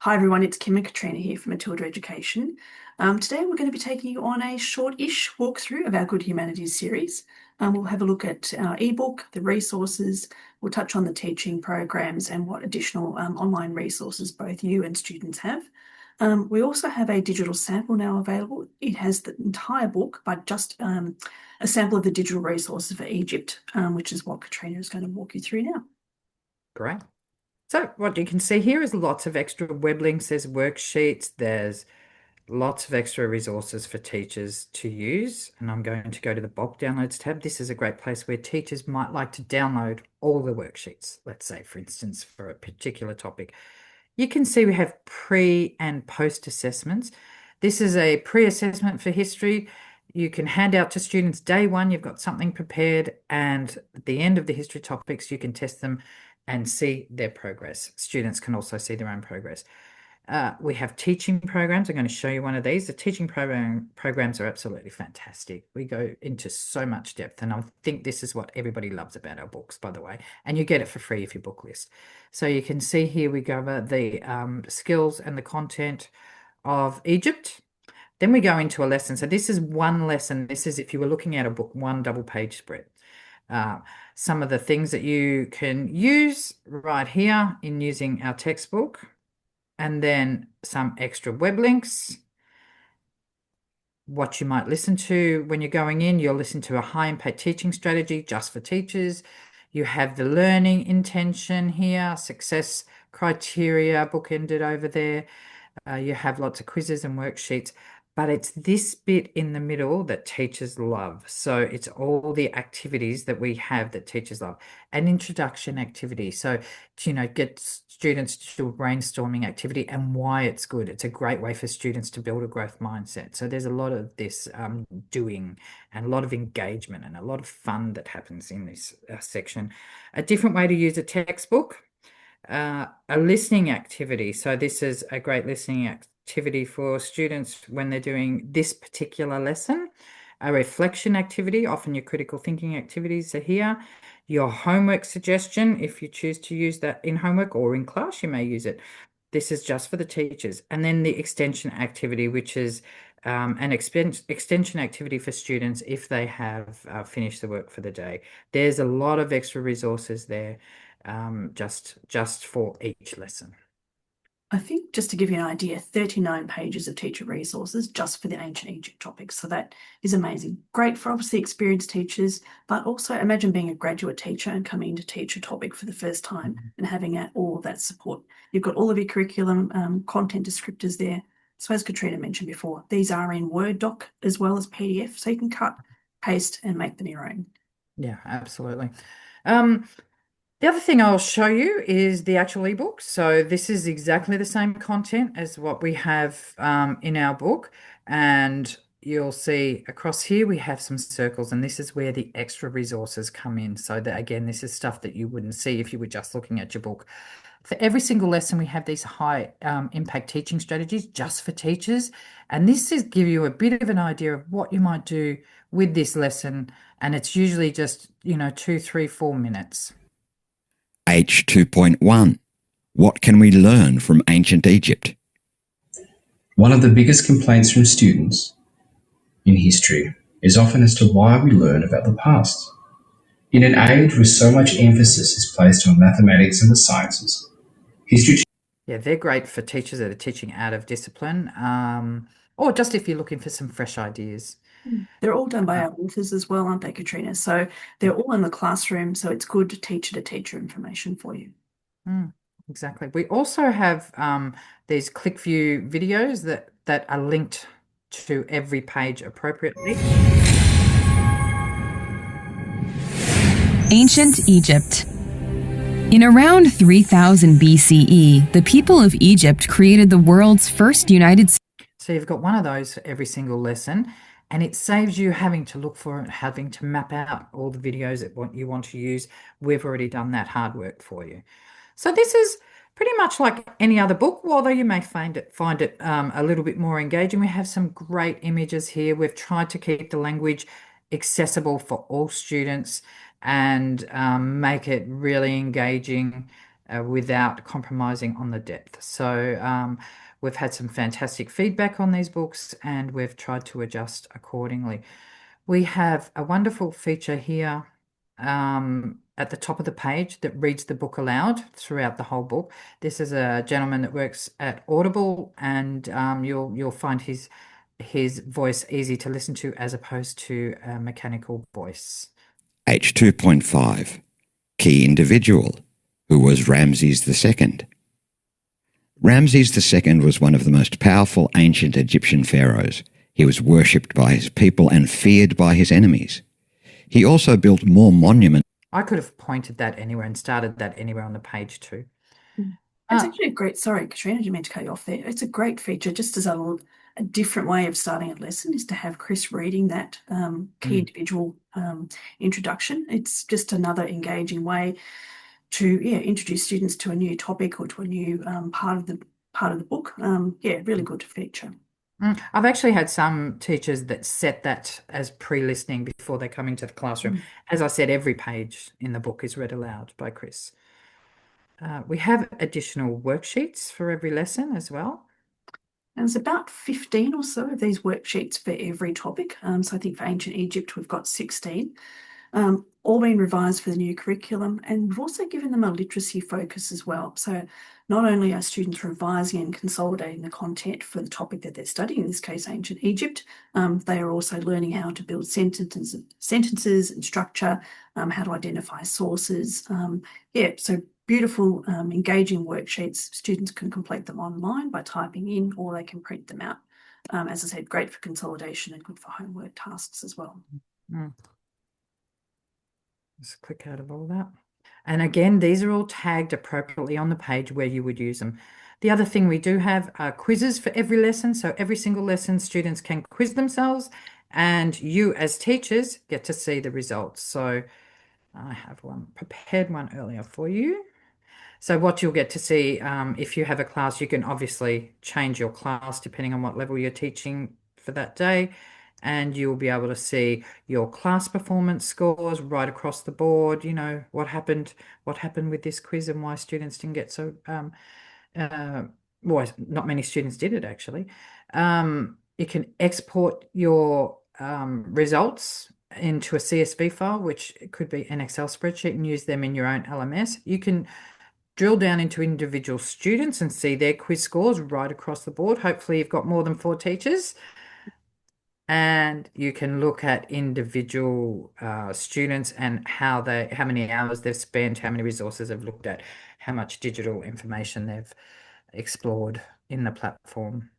Hi everyone, it's Kim and Katrina here from Matilda Education. Today we're going to be taking you on a short-ish walkthrough of our Good Humanities series. We'll have a look at our ebook, the resources, we'll touch on the teaching programs and what additional online resources both you and students have. We also have a digital sample now available. It has the entire book, but just a sample of the digital resources for Egypt, which is what Katrina is going to walk you through now. Great. So what you can see here is lots of extra web links. There's worksheets. There's lots of extra resources for teachers to use. And I'm going to go to the bulk downloads tab. This is a great place where teachers might like to download all the worksheets. Let's say, for instance, for a particular topic. You can see we have pre and post assessments. This is a pre-assessment for history. You can hand out to students day one, you've got something prepared, and at the end of the history topics, you can test them and see their progress. Students can also see their own progress. We have teaching programs. I'm going to show you one of these. The teaching programs are absolutely fantastic. We go into so much depth, and I think this is what everybody loves about our books, by the way. And you get it for free if you book list. So you can see here we cover the skills and the content of Egypt. Then we go into a lesson. So this is one lesson. This is if you were looking at a book, one double page spread. Some of the things that you can use right here in using our textbook, and then some extra web links. What you might listen to when you're going in, you'll listen to a high impact teaching strategy just for teachers. You have the learning intention here, success criteria bookended over there. You have lots of quizzes and worksheets, but it's this bit in the middle that teachers love. So it's all the activities that we have that teachers love. An introduction activity. So, get students to do a brainstorming activity and why it's good. It's a great way for students to build a growth mindset. So there's a lot of this doing and a lot of engagement and a lot of fun that happens in this section. A different way to use a textbook. A listening activity. So this is a great listening activity for students when they're doing this particular lesson. A reflection activity, often your critical thinking activities are here. Your homework suggestion, if you choose to use that in homework or in class, you may use it. This is just for the teachers. And then the extension activity, which is an extension activity for students if they have finished the work for the day. There's a lot of extra resources there just for each lesson. I think just to give you an idea, 39 pages of teacher resources just for the ancient Egypt topics. So that is amazing. Great for obviously experienced teachers, but also imagine being a graduate teacher and coming to teach a topic for the first time and having all of that support. You've got all of your curriculum content descriptors there. So as Katrina mentioned before, these are in Word doc as well as PDF, so you can cut, paste, and make them your own. Yeah, absolutely. The other thing I'll show you is the actual ebook. So this is exactly the same content as what we have in our book. And you'll see across here we have some circles, and this is where the extra resources come in. So that, again, this is stuff that you wouldn't see if you were just looking at your book. For every single lesson, we have these high impact teaching strategies just for teachers. And this is give you a bit of an idea of what you might do with this lesson. And it's usually just, 2, 3, 4 minutes. H2.1. What can we learn from ancient Egypt? One of the biggest complaints from students in history is often as to why we learn about the past. In an age where so much emphasis is placed on mathematics and the sciences, history. Yeah, they're great for teachers that are teaching out of discipline, or just if you're looking for some fresh ideas. They're all done by our authors as well, aren't they, Katrina? So they're all in the classroom, so it's good teacher information for you. Exactly. We also have these click view videos that are linked to every page appropriately. Ancient Egypt. In around 3000 BCE, the people of Egypt created the world's first United States. So you've got one of those for every single lesson, and it saves you having to look for it, having to map out all the videos that you want to use. We've already done that hard work for you. So this is pretty much like any other book, although you may find it a little bit more engaging. We have some great images here. We've tried to keep the language accessible for all students and make it really engaging without compromising on the depth. So we've had some fantastic feedback on these books and we've tried to adjust accordingly. We have a wonderful feature here at the top of the page that reads the book aloud throughout the whole book. This is a gentleman that works at Audible, and you'll find his voice easy to listen to as opposed to a mechanical voice. H2.5 Key Individual, who was Ramses II. Ramses II was one of the most powerful ancient Egyptian pharaohs. He was worshipped by his people and feared by his enemies. He also built more monuments. I could have pointed that anywhere and started that anywhere on the page too. It's actually a great, sorry, Katrina, I didn't mean to cut you off there. It's a great feature, just as a different way of starting a lesson is to have Chris reading that key individual introduction. It's just another engaging way to introduce students to a new topic or to a new part of the book. Really good feature. I've actually had some teachers that set that as pre-listening before they come into the classroom. As I said, every page in the book is read aloud by Chris. We have additional worksheets for every lesson as well. And there's about 15 or so of these worksheets for every topic. So I think for ancient Egypt, we've got 16. All been revised for the new curriculum, and we've also given them a literacy focus as well. So not only are students revising and consolidating the content for the topic that they're studying, in this case ancient Egypt, they are also learning how to build sentences and structure, how to identify sources. So beautiful, engaging worksheets. Students can complete them online by typing in, or they can print them out. As I said, great for consolidation and good for homework tasks as well. Just click out of all that. And again, these are all tagged appropriately on the page where you would use them. The other thing we do have are quizzes for every lesson. So every single lesson, students can quiz themselves, and you as teachers get to see the results. So I have prepared one earlier for you. So what you'll get to see, if you have a class, you can obviously change your class depending on what level you're teaching for that day. And you'll be able to see your class performance scores right across the board. You know, what happened with this quiz and why students didn't get so, well, not many students did it actually. You can export your results into a CSV file, which could be an Excel spreadsheet, and use them in your own LMS. You can drill down into individual students and see their quiz scores right across the board. Hopefully you've got more than 4 teachers. And you can look at individual students and how many hours they've spent, how many resources they've looked at, how much digital information they've explored in the platform.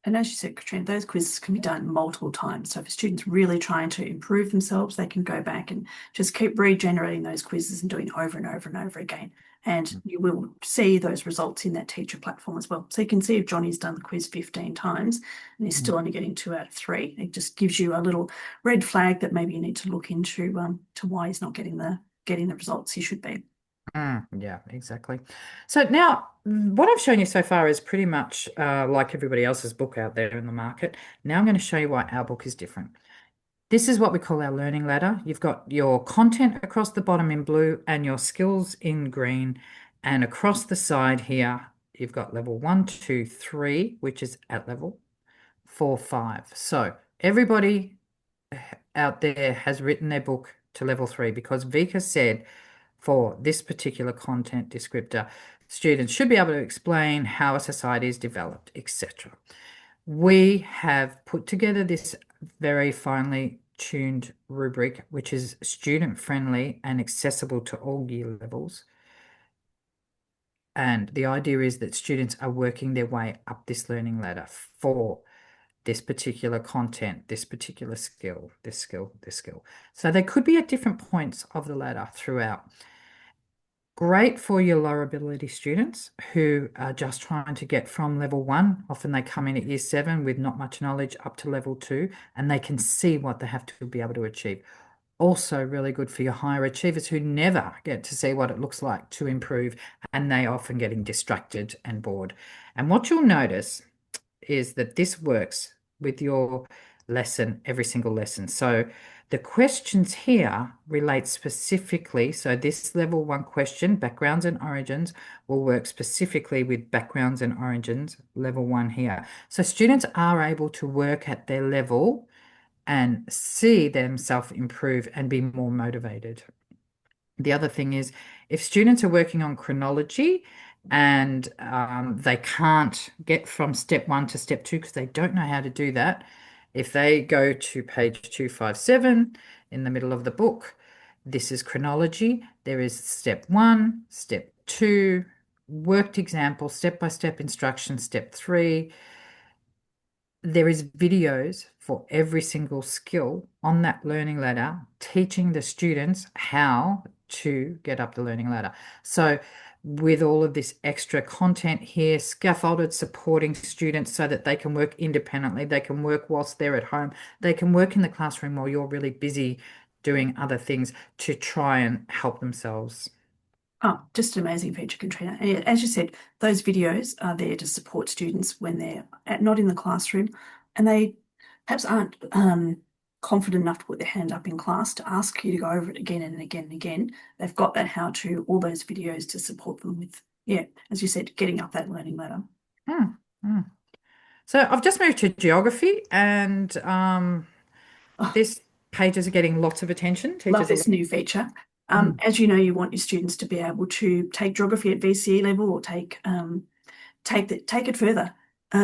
And as you said, Katrina, those quizzes can be done multiple times. So if a student's really trying to improve themselves, they can go back and just keep regenerating those quizzes and doing it over and over and over again. And you will see those results in that teacher platform as well. So you can see if Johnny's done the quiz 15 times and he's still only getting 2 out of 3. It just gives you a little red flag that maybe you need to look into to why he's not getting the results he should be. Yeah, exactly. So now what I've shown you so far is pretty much like everybody else's book out there in the market. Now I'm going to show you why our book is different. This is what we call our learning ladder. You've got your content across the bottom in blue and your skills in green. And across the side here, you've got level 1, 2, 3, which is at level 4, 5. So everybody out there has written their book to level 3 because Vika said for this particular content descriptor, students should be able to explain how a society is developed, etc. We have put together this very finely tuned rubric, which is student friendly and accessible to all year levels. And the idea is that students are working their way up this learning ladder for this particular content, this particular skill, this skill, this skill. So they could be at different points of the ladder throughout. Great for your lower ability students who are just trying to get from level 1. Often they come in at year 7 with not much knowledge up to level 2, and they can see what they have to be able to achieve. Also really good for your higher achievers who never get to see what it looks like to improve, and they often getting distracted and bored. And what you'll notice is that this works with your lesson, every single lesson. So The questions here relate specifically, so this level 1 question, backgrounds and origins, will work specifically with backgrounds and origins, level 1 here. So students are able to work at their level and see themselves improve and be more motivated. The other thing is, if students are working on chronology and they can't get from step 1 to step 2 because they don't know how to do that, if they go to page 257 in the middle of the book, this is chronology. There is step 1, step 2, worked example, step-by-step instruction, step 3. There is videos for every single skill on that learning ladder, teaching the students how to get up the learning ladder. So with all of this extra content here, scaffolded supporting students so that they can work independently, they can work whilst they're at home, they can work in the classroom while you're really busy doing other things to try and help themselves. Oh, just an amazing feature, Katrina. And as you said, those videos are there to support students when they're not in the classroom and they perhaps aren't confident enough to put their hand up in class to ask you to go over it again and again and again. They've got that how to, all those videos to support them with, yeah, as you said, getting up that learning ladder. So I've just moved to geography and this pages are getting lots of attention. Love Teachers are this new feature. As you know, you want your students to be able to take geography at VCE level or take it further.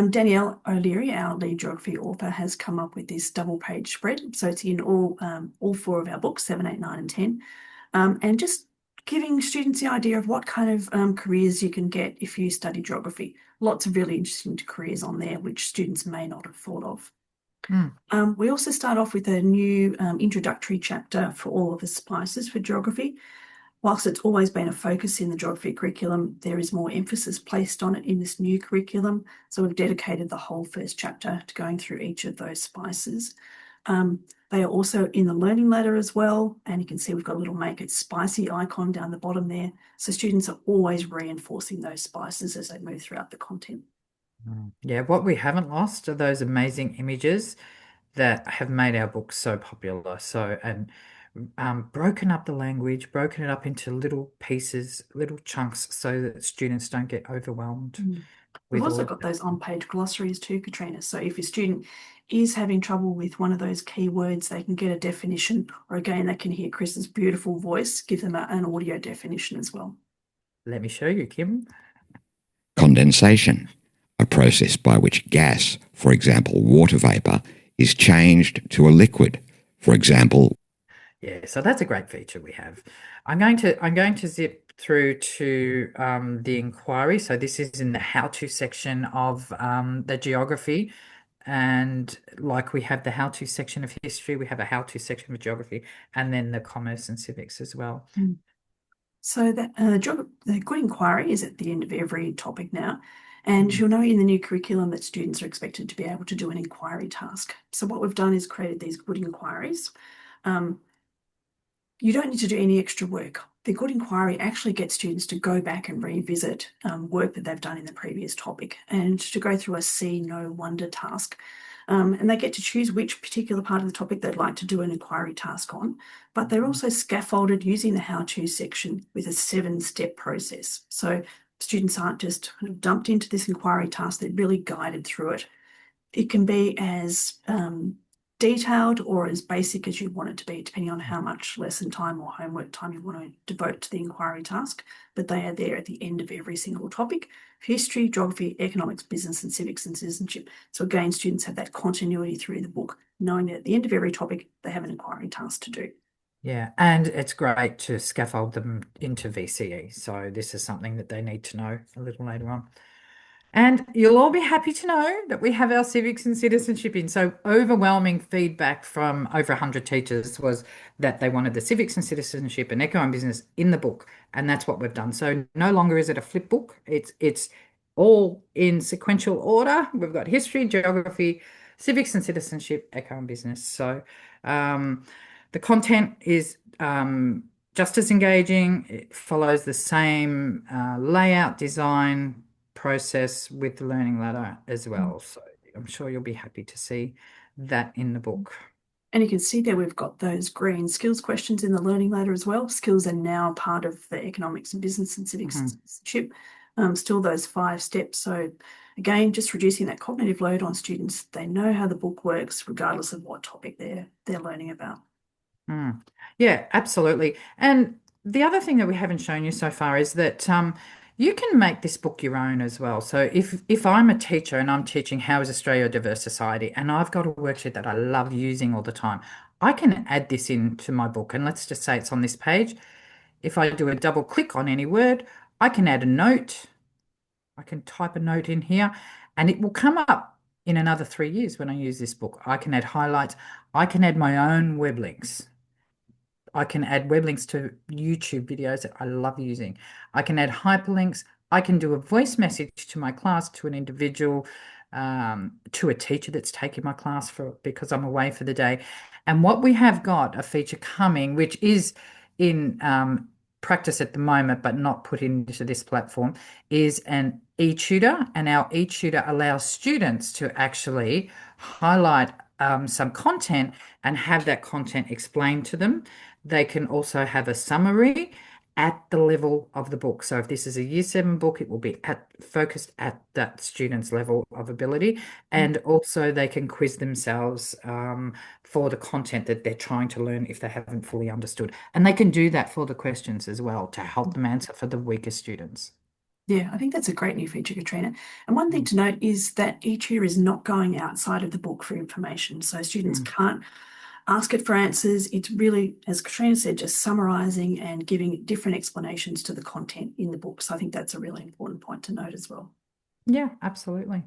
Danielle O'Leary, our lead geography author, has come up with this double-page spread. So it's in all 4 of our books, 7, 8, 9, and 10, and just giving students the idea of what kind of careers you can get if you study geography. Lots of really interesting careers on there, which students may not have thought of. We also start off with a new introductory chapter for all of the spices for geography. Whilst it's always been a focus in the geography curriculum, there is more emphasis placed on it in this new curriculum. So we've dedicated the whole first chapter to going through each of those spices. They are also in the learning ladder as well. And you can see we've got a little make it spicy icon down the bottom there. So students are always reinforcing those spices as they move throughout the content. Yeah, what we haven't lost are those amazing images that have made our book so popular. So, and broken up the language, broken it up into little pieces, little chunks so that students don't get overwhelmed. We've with also all got those on-page glossaries too, Katrina. So if your student is having trouble with one of those keywords, they can get a definition, or again, they can hear Chris's beautiful voice, give them an audio definition as well. Let me show you, Kim. Condensation, a process by which gas, for example water vapour, is changed to a liquid, for example. Yeah, so that's a great feature we have. I'm going to zip through to the inquiry. So this is in the how-to section of the geography. And like we have the how-to section of history, we have a how-to section of geography, and then the commerce and civics as well. So that the good inquiry is at the end of every topic now. And you'll know in the new curriculum that students are expected to be able to do an inquiry task. So what we've done is created these good inquiries. You don't need to do any extra work. The good inquiry actually gets students to go back and revisit work that they've done in the previous topic and to go through a see, know, wonder task. And they get to choose which particular part of the topic they'd like to do an inquiry task on. But they're also scaffolded using the how-to section with a 7-step process. So students aren't just kind of dumped into this inquiry task, they're really guided through it. It can be as detailed or as basic as you want it to be, depending on how much lesson time or homework time you want to devote to the inquiry task. But they are there at the end of every single topic: history, geography, economics, business and civics and citizenship. So again, students have that continuity through the book, knowing that at the end of every topic, they have an inquiry task to do. Yeah, and it's great to scaffold them into VCE. So this is something that they need to know a little later on. And you'll all be happy to know that we have our civics and citizenship in. So overwhelming feedback from over 100 teachers was that they wanted the civics and citizenship and eco and business in the book. And that's what we've done. So no longer is it a flip book. It's all in sequential order. We've got history, geography, civics and citizenship, eco and business. So the content is just as engaging. It follows the same layout, design, process with the learning ladder as well. So I'm sure you'll be happy to see that in the book. And you can see there we've got those green skills questions in the learning ladder as well. Skills are now part of the economics and business and civics citizenship. Still those 5 steps. So again, just reducing that cognitive load on students. They know how the book works regardless of what topic they're learning about. Yeah, absolutely. And the other thing that we haven't shown you so far is that you can make this book your own as well. So if I'm a teacher and I'm teaching How is Australia a Diverse Society, and I've got a worksheet that I love using all the time, I can add this into my book. And let's just say it's on this page. If I do a double click on any word, I can add a note. I can type a note in here and it will come up in another 3 years when I use this book. I can add highlights. I can add my own web links. I can add web links to YouTube videos that I love using. I can add hyperlinks. I can do a voice message to my class, to an individual, to a teacher that's taking my class because I'm away for the day. And what we have got, a feature coming, which is in practice at the moment, but not put into this platform, is an e-tutor. And our e-tutor allows students to actually highlight some content and have that content explained to them. They can also have a summary at the level of the book. So if this is a Year 7 book, it will be focused at that student's level of ability. And also they can quiz themselves for the content that they're trying to learn if they haven't fully understood. And they can do that for the questions as well to help them answer for the weaker students. Yeah, I think that's a great new feature, Katrina. And one thing to note is that each year is not going outside of the book for information. So students can't ask it for answers. It's really, as Katrina said, just summarising and giving different explanations to the content in the book. So I think that's a really important point to note as well. Yeah, absolutely.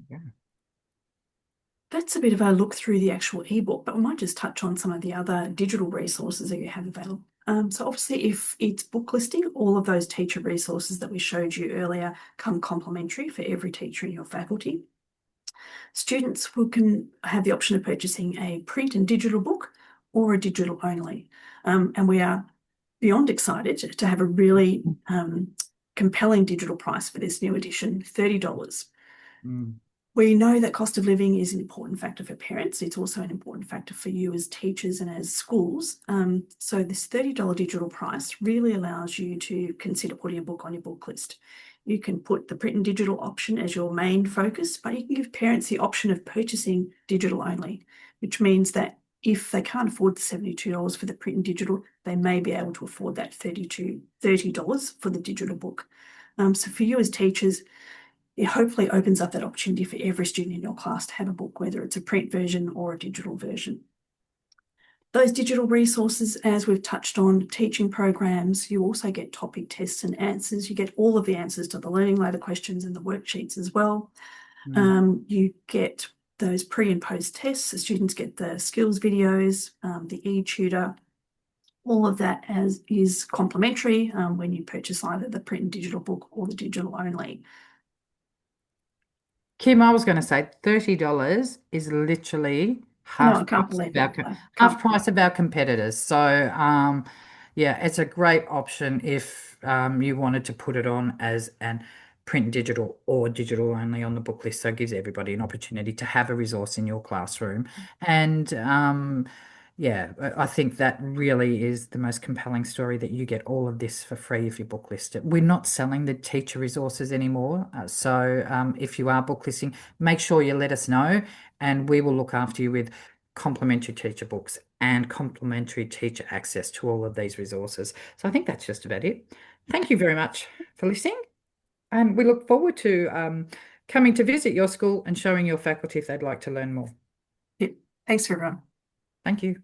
Yeah. That's a bit of a look through the actual ebook, but we might just touch on some of the other digital resources that you have available. So obviously if it's book listing, all of those teacher resources that we showed you earlier come complimentary for every teacher in your faculty. Students can have the option of purchasing a print and digital book or a digital only. And we are beyond excited to have a really compelling digital price for this new edition, $30. We know that cost of living is an important factor for parents. It's also an important factor for you as teachers and as schools. So this $30 digital price really allows you to consider putting a book on your book list. You can put the print and digital option as your main focus, but you can give parents the option of purchasing digital only, which means that if they can't afford the $72 for the print and digital, they may be able to afford that $30 for the digital book. So for you as teachers, it hopefully opens up that opportunity for every student in your class to have a book, whether it's a print version or a digital version. Those digital resources, as we've touched on, teaching programs, you also get topic tests and answers. You get all of the answers to the learning ladder questions and the worksheets as well. You get those pre and post tests. The students get the skills videos, the e-tutor. All of that is complimentary when you purchase either the print and digital book or the digital only. Kim, I was going to say $30 is literally half price of our competitors. So, yeah, it's a great option if you wanted to put it on as an print digital or digital only on the book list. So it gives everybody an opportunity to have a resource in your classroom. And yeah, I think that really is the most compelling story, that you get all of this for free if you book list it. We're not selling the teacher resources anymore. So if you are book listing, make sure you let us know and we will look after you with complimentary teacher books and complimentary teacher access to all of these resources. So I think that's just about it. Thank you very much for listening. And we look forward to coming to visit your school and showing your faculty if they'd like to learn more. Thanks, everyone. Thank you.